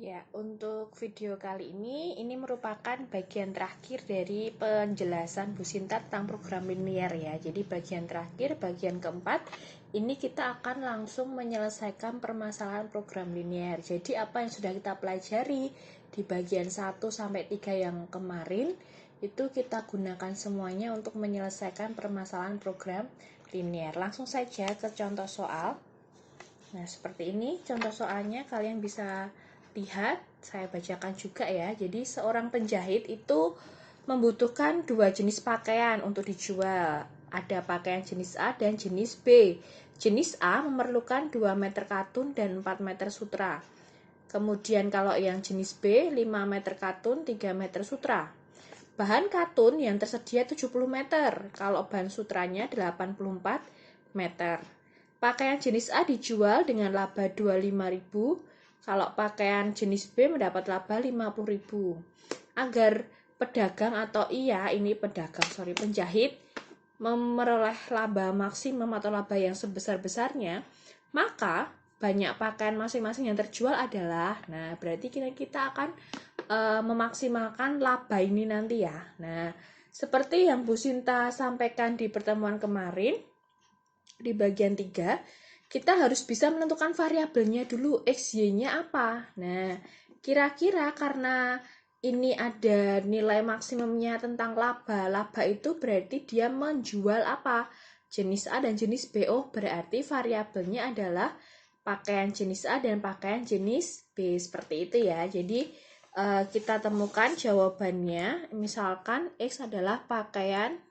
Ya, untuk video kali ini merupakan bagian terakhir dari penjelasan Bu Sinta tentang program linear ya. Jadi bagian terakhir, bagian keempat, ini kita akan langsung menyelesaikan permasalahan program linear. Jadi apa yang sudah kita pelajari di bagian 1 sampai 3 yang kemarin, itu kita gunakan semuanya untuk menyelesaikan permasalahan program linear. Langsung saja ke contoh soal. Nah, seperti ini contoh soalnya, kalian bisa lihat, saya bacakan juga ya. Jadi seorang penjahit itu membutuhkan dua jenis pakaian untuk dijual. Ada pakaian jenis A dan jenis B. Jenis A memerlukan 2 meter katun dan 4 meter sutra. Kemudian kalau yang jenis B 5 meter katun, 3 meter sutra. Bahan katun yang tersedia 70 meter, kalau bahan sutranya 84 meter. Pakaian jenis A dijual dengan laba 25.000, kalau pakaian jenis B mendapat laba 50.000. Agar pedagang atau penjahit memperoleh laba maksimum atau laba yang sebesar-besarnya, maka banyak pakaian masing-masing yang terjual adalah, nah berarti kita akan memaksimalkan laba ini nanti ya. Nah, seperti yang Bu Sinta sampaikan di pertemuan kemarin, di bagian 3, kita harus bisa menentukan variabelnya dulu, X, Y-nya apa. Nah, kira-kira karena ini ada nilai maksimumnya tentang laba. Laba itu berarti dia menjual apa? Jenis A dan jenis B. Oh, berarti variabelnya adalah pakaian jenis A dan pakaian jenis B. Seperti itu ya. Jadi, kita temukan jawabannya. Misalkan X adalah pakaian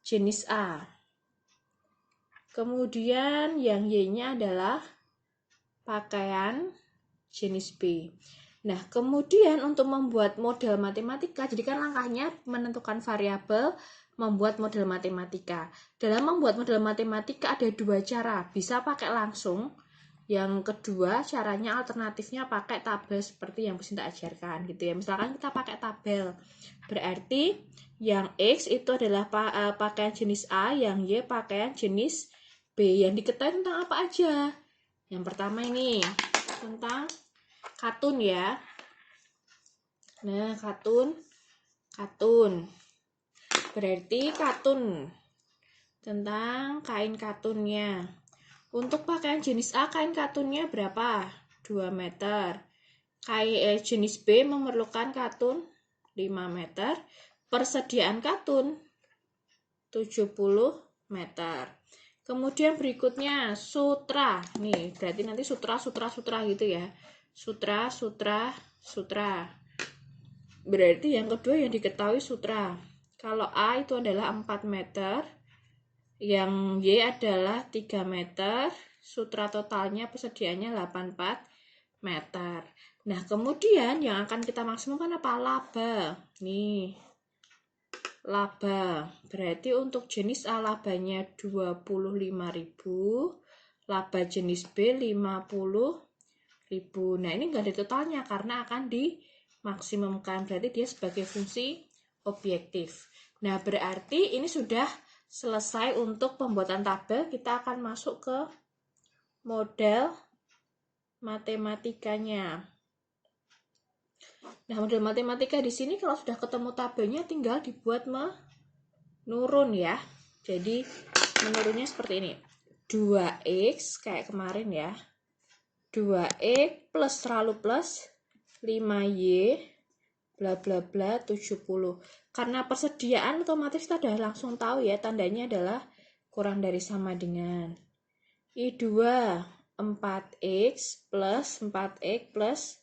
jenis A. Kemudian yang Y-nya adalah pakaian jenis B. Nah, kemudian untuk membuat model matematika, jadi kan langkahnya menentukan variabel, membuat model matematika. Dalam membuat model matematika ada dua cara, bisa pakai langsung. Yang kedua, caranya alternatifnya pakai tabel seperti yang Bu Sinta ajarkan gitu ya. Misalkan kita pakai tabel, berarti yang X itu adalah pakaian jenis A, yang Y pakaian jenis B. Yang diketahui tentang apa aja? Yang pertama ini tentang katun ya. Nah, katun berarti katun, tentang kain katunnya. Untuk pakaian jenis A, kain katunnya berapa? 2 meter. Kain jenis B memerlukan katun 5 meter. Persediaan katun 70 meter. Kemudian berikutnya sutra. Nih, berarti nanti sutra gitu ya. Sutra. Berarti yang kedua yang diketahui sutra. Kalau A itu adalah 4 meter, yang Y adalah 3 meter, sutra totalnya persediaannya 84 meter. Nah, kemudian yang akan kita maksimumkan apa? Laba. Nih, laba. Berarti untuk jenis A labanya 25.000, laba jenis B 50.000. Nah, ini enggak ada totalnya karena akan dimaksimumkan. Berarti dia sebagai fungsi objektif. Nah, berarti ini sudah selesai untuk pembuatan tabel. Kita akan masuk ke model matematikanya. Nah, model matematika di sini kalau sudah ketemu tabelnya tinggal dibuat menurun ya. Jadi menurunnya seperti ini. 2x kayak kemarin ya. 2x plus selalu plus 5y bla bla bla 70. Karena persediaan otomatis kita sudah langsung tahu ya, tandanya adalah kurang dari sama dengan. I2 4x plus 4x plus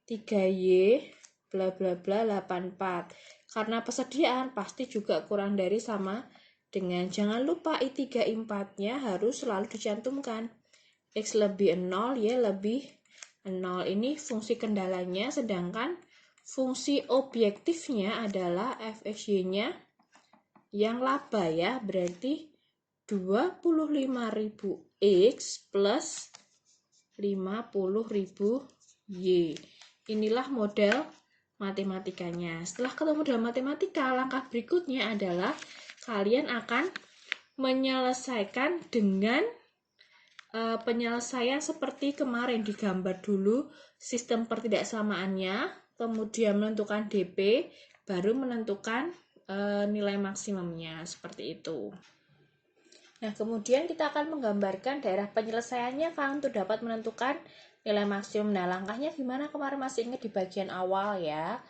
3y bla bla bla 84. Karena persediaan pasti juga kurang dari sama dengan. Jangan lupa I3 I4-nya harus selalu dicantumkan. X lebih 0, Y lebih 0. Ini fungsi kendalanya, sedangkan fungsi objektifnya adalah fxy-nya yang laba ya. Berarti 25.000x plus 50.000y. Inilah model matematikanya. Setelah ketemu model matematika, langkah berikutnya adalah kalian akan menyelesaikan dengan penyelesaian seperti kemarin, digambar dulu sistem pertidaksamaannya, kemudian menentukan DP, baru menentukan nilai maksimumnya, seperti itu. Nah, kemudian kita akan menggambarkan daerah penyelesaiannya kan untuk dapat menentukan nilai maksimum. Nah, langkahnya gimana? Kemarin masih ingat di bagian awal ya.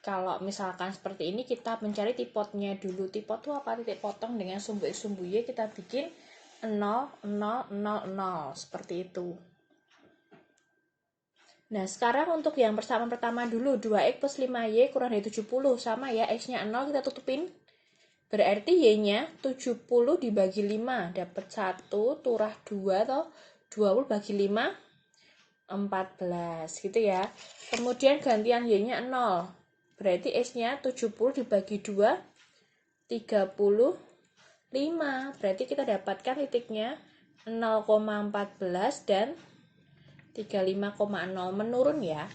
Kalau misalkan seperti ini, kita mencari tipotnya dulu. Tipot itu apa? Titik potong dengan sumbu X, sumbu Y, kita bikin 0, 0, 0, 0. Seperti itu. Nah, sekarang untuk yang pertama dulu, 2X plus 5Y kurang dari 70. Sama ya, X-nya 0, kita tutupin. Berarti Y-nya 70 dibagi 5, dapat 1, turah 2, atau 20 bagi 5, 14, gitu ya. Kemudian gantian Y-nya 0, berarti X-nya 70 dibagi 2, 35, berarti kita dapatkan titiknya 0,14 dan 35,0, menurun ya.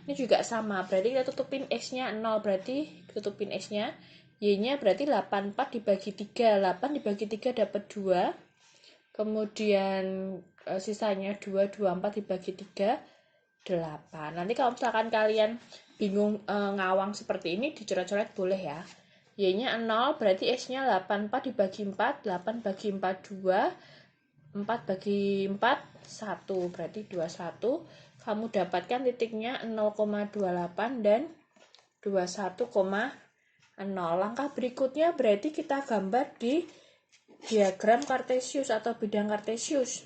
Ini juga sama, berarti kita tutupin X-nya 0, berarti tutupin X-nya. Y-nya berarti 84 dibagi 3, 8 dibagi 3 dapat 2, kemudian sisanya 2, 24 dibagi 3, 8. Nanti kalau misalkan kalian bingung ngawang seperti ini, dicoret-coret boleh ya. Y-nya 0, berarti X-nya 84 dibagi 4, 8 bagi 4, 2, 4 bagi 4, 1, berarti 21. Kamu dapatkan titiknya 0,28 dan 21,0. Langkah berikutnya berarti kita gambar di diagram kartesius atau bidang kartesius.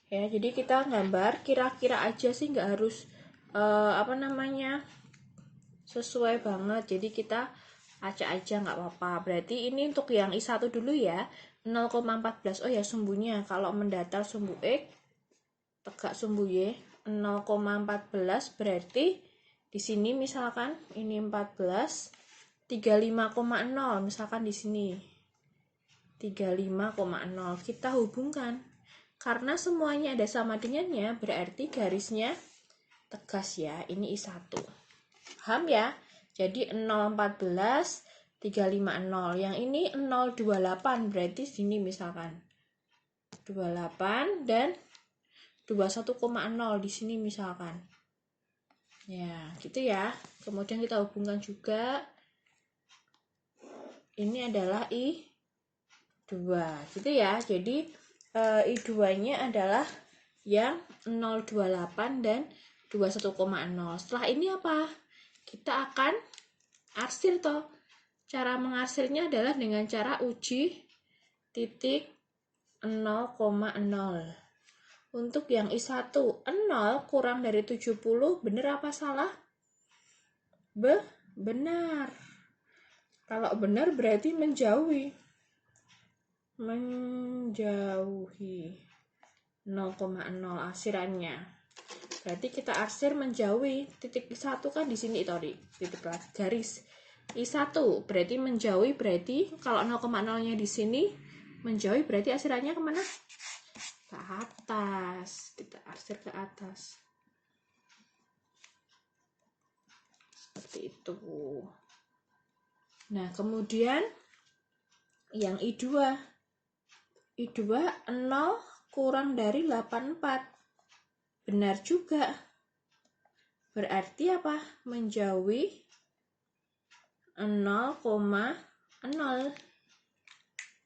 Ya, jadi kita gambar kira-kira aja sih, nggak harus sesuai banget. Jadi kita acak aja nggak apa-apa. Berarti ini untuk yang I1 dulu ya, 0,14. Oh ya, sumbunya kalau mendatar sumbu X, tegak sumbu Y, 0,14 berarti di sini misalkan ini 14, 35,0, misalkan di sini 35,0, kita hubungkan karena semuanya ada sama dengannya, berarti garisnya tegas ya. Ini I1, paham ya? Jadi 0,14, 350, yang ini 0,28, berarti sini misalkan 28 dan 21,0 di sini misalkan. Ya, gitu ya. Kemudian kita hubungkan juga. Ini adalah I2, gitu ya. Jadi I2-nya adalah yang 028 dan 21,0. Setelah ini apa? Kita akan arsir toh. Cara mengarsirnya adalah dengan cara uji titik 0,0. Untuk yang I1, 0 kurang dari 70, benar apa salah? Benar. Kalau benar berarti menjauhi 0,0 arsirannya. Berarti kita arsir menjauhi titik I1 kan di sini tadi, titik garis I1 berarti menjauhi, berarti kalau 0,0-nya di sini menjauhi, berarti arsirannya kemana? Ke atas. Kita arsir ke atas seperti itu. Nah, kemudian yang I2 0 kurang dari 84, benar juga, berarti apa? Menjauhi 0,0,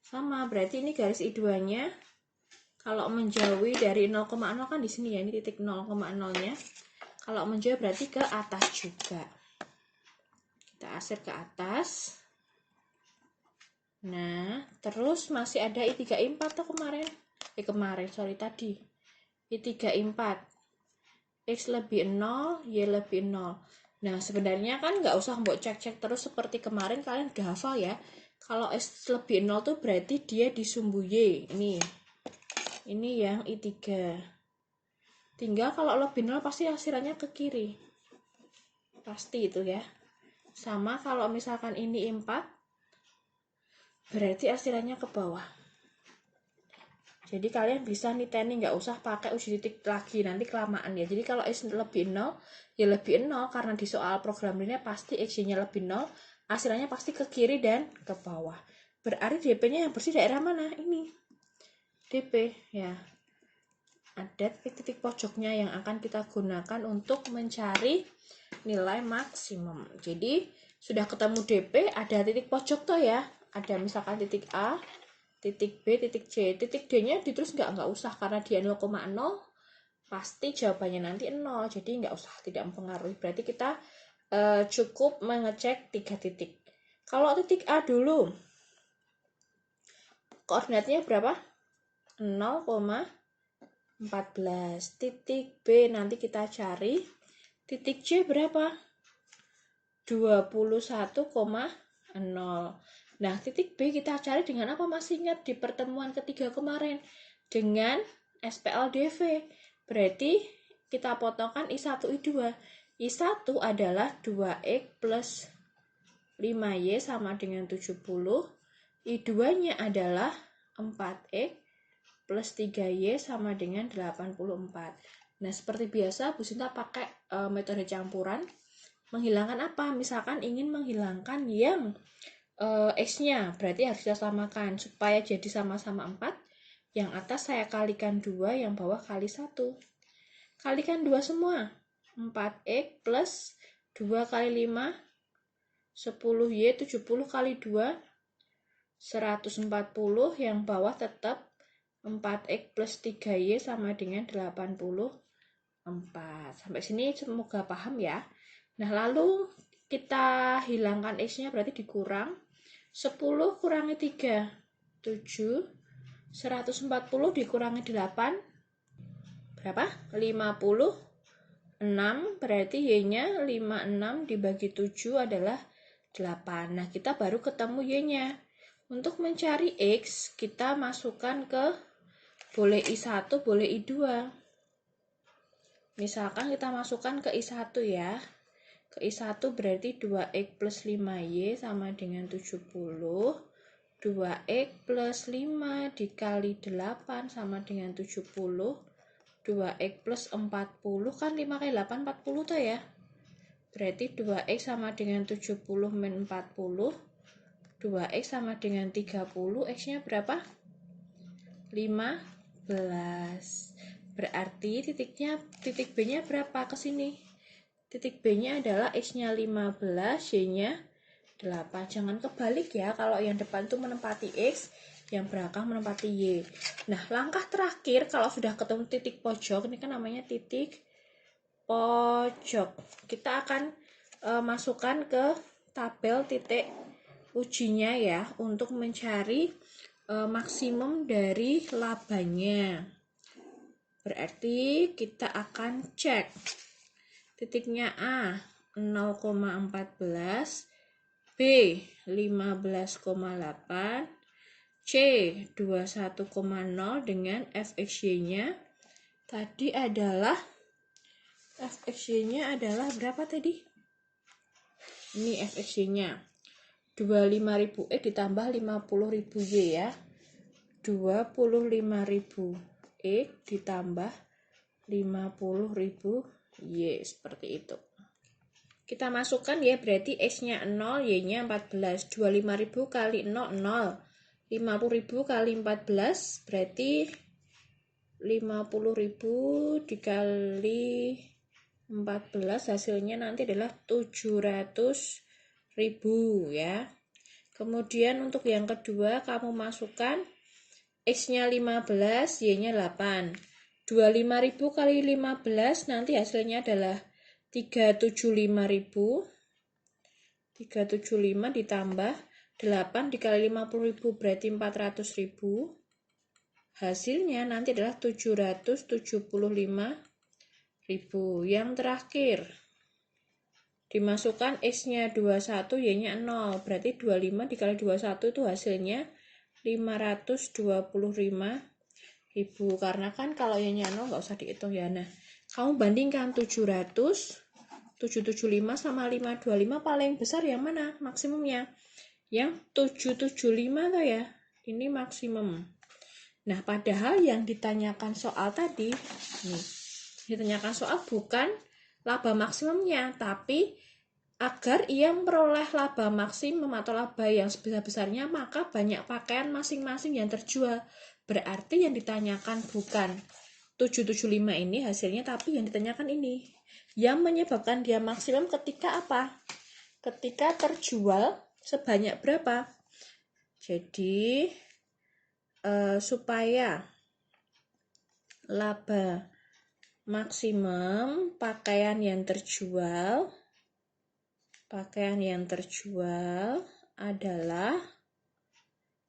sama, berarti ini garis I2 nya kalau menjauhi dari 0,0 kan di sini ya, ini titik 0,0-nya. Kalau menjauh berarti ke atas juga. Kita arsir ke atas. Nah, terus masih ada I3, I4 tuh tadi. I3, I4. X lebih 0, Y lebih 0. Nah, sebenarnya kan nggak usah mbok cek-cek terus seperti kemarin, kalian udah hafal ya. Kalau X lebih 0 tuh berarti dia di sumbu Y. Ini yang I3. Tinggal kalau lebih 0 pasti arsirannya ke kiri. Pasti itu ya. Sama kalau misalkan ini I4, berarti arsirannya ke bawah. Jadi kalian bisa niteni, nggak usah pakai uji titik lagi, nanti kelamaan ya. Jadi kalau X lebih 0, ya lebih 0, karena di soal program ini pasti X-nya lebih 0, arsirannya pasti ke kiri dan ke bawah. Berarti DP-nya yang bersih daerah mana? Ini. DP ya. Ada titik-titik pojoknya yang akan kita gunakan untuk mencari nilai maksimum. Jadi sudah ketemu DP, ada titik pojok tuh ya. Ada misalkan titik A, titik B, titik C. Titik D-nya diterus nggak usah karena dia 0,0 pasti jawabannya nanti 0. Jadi nggak usah, tidak mempengaruhi. Berarti kita cukup mengecek 3 titik. Kalau titik A dulu, koordinatnya berapa? 0,14. Titik B nanti kita cari. Titik C berapa? 21,0. Nah, titik B kita cari dengan apa? Masih ingat di pertemuan ketiga kemarin? Dengan SPLDV. Berarti kita potongkan I1, I2. I1 adalah 2X plus 5Y sama dengan 70. I2-nya adalah 4X plus 3Y sama dengan 84. Nah, seperti biasa, Bu Sinta pakai metode campuran. Menghilangkan apa? Misalkan ingin menghilangkan yang X-nya, berarti harus kita samakan. Supaya jadi sama-sama 4, yang atas saya kalikan 2, yang bawah kali 1. Kalikan 2 semua. 4X plus 2 kali 5, 10Y, 70 kali 2, 140, yang bawah tetap 4X plus 3Y sama dengan 84. Sampai sini semoga paham ya. Nah, lalu kita hilangkan X-nya berarti dikurang. 10 kurangi 3, 7. 140 dikurangi 8, berapa? 56, berarti Y-nya 56 dibagi 7 adalah 8. Nah, kita baru ketemu Y-nya. Untuk mencari X, kita masukkan ke boleh I1, boleh I2. Misalkan kita masukkan ke I1 ya. Ke I1 berarti 2X plus 5Y sama dengan 70. 2X plus 5 dikali 8 sama dengan 70. 2X plus 40, kan 5 kali 8, 40 tuh ya. Berarti 2X sama dengan 70 min 40. 2X sama dengan 30, X-nya berapa? 15. Berarti titik B-nya berapa ke sini? Titik B-nya adalah X-nya 15, Y-nya 8. Jangan kebalik ya, kalau yang depan itu menempati X, yang belakang menempati Y. Nah, langkah terakhir kalau sudah ketemu titik pojok, ini kan namanya titik pojok. Kita akan masukkan ke tabel titik ujinya ya, untuk mencari maksimum dari labanya. Berarti kita akan cek titiknya A 0,14, B 15,8, C 21,0 dengan fxy-nya tadi adalah fxy-nya adalah berapa tadi? Ini fxy-nya 25.000 ditambah 50.000 Y ya. 25.000 X ditambah 50.000 Y, seperti itu. Kita masukkan ya, berarti X-nya 0, Y-nya 14. 25.000 kali 0, 0. 50.000 kali 14, berarti 50.000 dikali 14, hasilnya nanti adalah 700.000 ya. Kemudian untuk yang kedua, kamu masukkan X-nya 15, Y-nya 8. 25.000 kali 15 nanti hasilnya adalah 375.000. 375 ditambah 8 dikali 50.000 berarti 400.000. Hasilnya nanti adalah 775.000. Yang terakhir, dimasukkan X-nya 21, Y-nya 0. Berarti 25 dikali 21 itu hasilnya 525.000. Karena kan kalau Y-nya 0 nggak usah dihitung ya. Nah, kamu bandingkan 775 sama 525, paling besar yang mana maksimumnya? Yang 775 tuh ya. Ini maksimum. Nah, padahal yang ditanyakan soal tadi, nih, ditanyakan soal bukan laba maksimumnya, tapi agar ia memperoleh laba maksimum atau laba yang sebesar-besarnya, maka banyak pakaian masing-masing yang terjual. Berarti yang ditanyakan bukan 775 ini hasilnya, tapi yang ditanyakan ini. Yang menyebabkan dia maksimum ketika apa? Ketika terjual sebanyak berapa? Jadi supaya laba maksimum pakaian yang terjual adalah,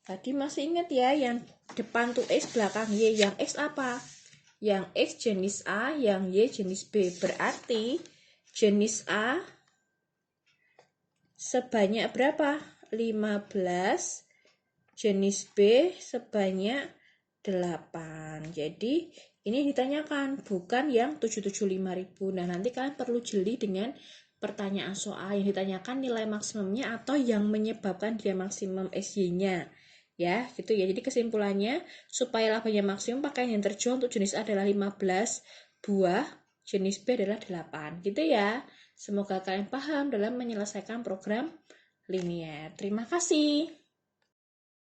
tadi masih ingat ya, yang depan tuh X, belakang Y. Yang X apa? Yang X jenis A, yang Y jenis B. Berarti jenis A sebanyak berapa? 15, jenis B sebanyak 8. Jadi ini ditanyakan, bukan yang 775.000. Nah, nanti kalian perlu jeli dengan pertanyaan soal yang ditanyakan nilai maksimumnya atau yang menyebabkan dia maksimum SY-nya. Ya, gitu ya. Jadi kesimpulannya, supaya labanya maksimum, pakaian yang terjual untuk jenis A adalah 15 buah, jenis B adalah 8. Gitu ya. Semoga kalian paham dalam menyelesaikan program linier. Terima kasih.